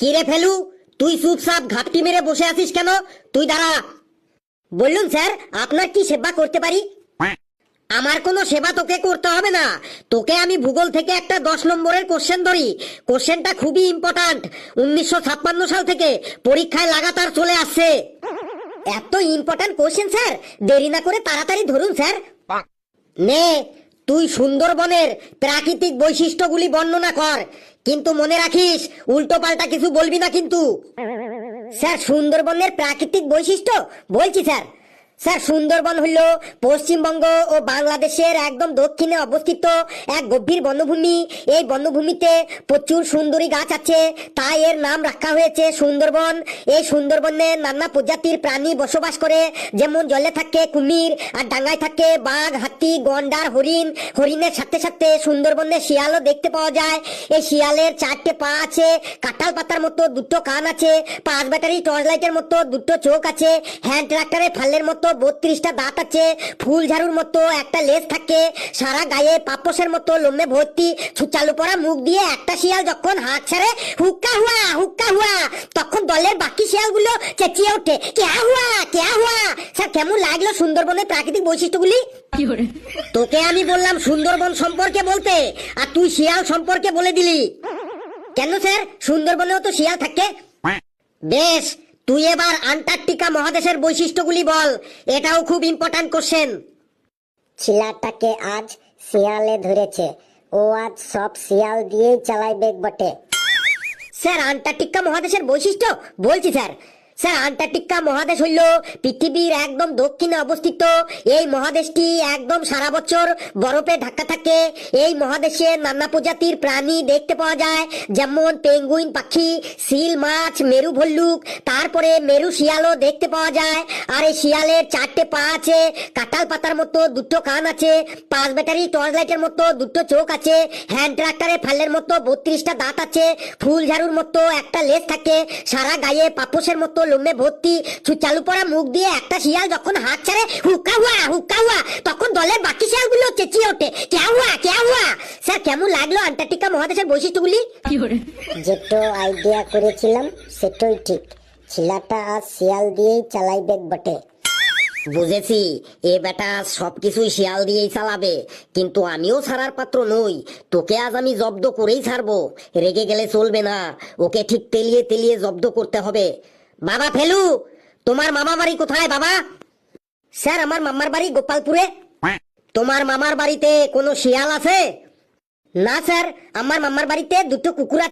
কিরে ফেলু, তুই চুপচাপ ঘাপটি মেরে বসে আছিস কেন? তুই দাঁড়া। বললুন স্যার, আপনার কি সেবা করতে পারি? আমার কোনো সেবা তোকে করতে হবে না। তোকে আমি ভূগোল থেকে একটা 10 নম্বরের কোশ্চেন ধরি। কোশ্চেনটা খুবই ইম্পর্ট্যান্ট। 1956 সাল থেকে পরীক্ষায় লাগাতার চলে আসছে। এত ইম্পর্ট্যান্ট কোশ্চেন স্যার, দেরি না করে তাড়াতাড়ি ধরুন স্যার। নে, তুই সুন্দরবনের প্রাকৃতিক বৈশিষ্ট্যগুলি বর্ণনা কর, কিন্তু মনে রাখিস উল্টো পাল্টা কিছু বলবি না কিন্তু। স্যার, সুন্দরবনের প্রাকৃতিক বৈশিষ্ট্য বলছি স্যার। স্যার, সুন্দরবন হল পশ্চিমবঙ্গ ও বাংলাদেশের একদম দক্ষিণে অবস্থিত এক গভীর বনভূমি। এই বনভূমিতে প্রচুর সুন্দরী গাছ আছে, তাই এর নাম রাখা হয়েছে সুন্দরবন। এই সুন্দরবনে নানা প্রজাতির প্রাণী বসবাস করে, যেমন জলে থাকে কুমির, আর ডাঙায় থাকে বাঘ, হাতি, গন্ডার, হরিণ। হরিণের সাথে সাথে সুন্দরবনে শিয়ালও দেখতে পাওয়া যায়। এই শিয়ালের 4টে পা আছে, কাঁঠাল পাতার মতো 2টো কান আছে, 5 ব্যাটারি টর্চ লাইটের মতো 2টো চোখ আছে, হ্যান্ড ট্রাক্টরের ফালের মতো 32টা দাঁত আছে, ফুল ঝাড়ুর মতো একটা লেজ থাকে, সারা গায়ে পাপোশের মতো লোমে ভর্তি, ছুচালু পড়া মুখ দিয়ে একটা শিয়াল যখন হাত ছাড়ে হুক্কা হুয়া, তখন দলের বাকি শিয়ালগুলো চেঁচিয়ে ওঠে ক্যা হুয়া। স্যার, কেমন লাগলো সুন্দরবনের প্রাকৃতিক বৈশিষ্ট্যগুলি? তোকে আমি বললাম সুন্দরবন সম্পর্কে বলতে, আর তুই শিয়াল সম্পর্কে বলে দিলি। কেন স্যার, সুন্দরবনেও তো শিয়াল থাকে। বেশ, তুই এবার আন্টার্কটিকা মহাদেশের বৈশিষ্ট্যগুলি বল। এটাও খুব ইম্পর্ট্যান্ট কোশ্চেন। ছিলাটাকে আজ শিয়ালে ধরেছে, ও আজ সব শিয়াল দিয়েই চালাইবে বটে। স্যার, আন্টার্কটিকা মহাদেশের বৈশিষ্ট্য বলছি স্যার। স্যার, আন্টার্কটিকা মহাদেশ হইল পৃথিবীর একদম দক্ষিণে অবস্থিত। এই মহাদেশটি একদম সারা বছর বরফে ঢাকা থাকে। এই মহাদেশে নানা প্রজাতির প্রাণী দেখতে পাওয়া যায়, যেমন পেঙ্গুইন পাখি, সিল মাছ, মেরু ভল্লুক, তারপরে মেরু শিয়ালও দেখতে পাওয়া যায়। আর এই শিয়ালের 4টে পা আছে, কাঁঠাল পাতার মতো 2টো কান আছে, 5 ব্যাটারি টর্চ লাইটের মতো 2টো চোখ আছে, হ্যান্ড ট্রাক্টরের ফালের মতো 32টা দাঁত আছে, ফুল ঝাড়ুর মতো একটা লেজ থাকে, সারা গায়ে পাপোশের মতো লোমে ভর্তি, চালু পড়া মুখ দিয়ে একটা শিয়াল যখন হাত ছাড়ে হুক্কা হুয়া, তখন দলের বাকি শিয়ালগুলো চেঁচিয়ে ওঠে ক্যা হুয়া। স্যার, কেমন লাগলো আন্টার্কটিকা মহাদেশের বৈশিষ্ট্যগুলি? যেটো আইডিয়া করেছিলাম সেটাই ঠিক, ছিলাটা আজ শিয়াল দিয়েই চালাইবে বটে। বুঝেছি, এ বেটা সবকিছুই শিয়াল দিয়েই চালাবে, কিন্তু আমিও ছাড়ার পাত্র নই। তোকে আজ আমি জব্দ করেই ছাড়বো। রেগে গেলে চলবে না, ওকে ঠিক তেলিয়ে তেলিয়ে জব্দ করতে হবে। বাবা ফেলু, তোমার মামা বাড়ি কোথায় বাবা? স্যার, আমার মামার বাড়ি গোপালপুরে। তোমার মামার বাড়িতে কোনো শিয়াল আছে? না স্যার, আমার মামার বাড়িতে 2টো কুকুর আছে।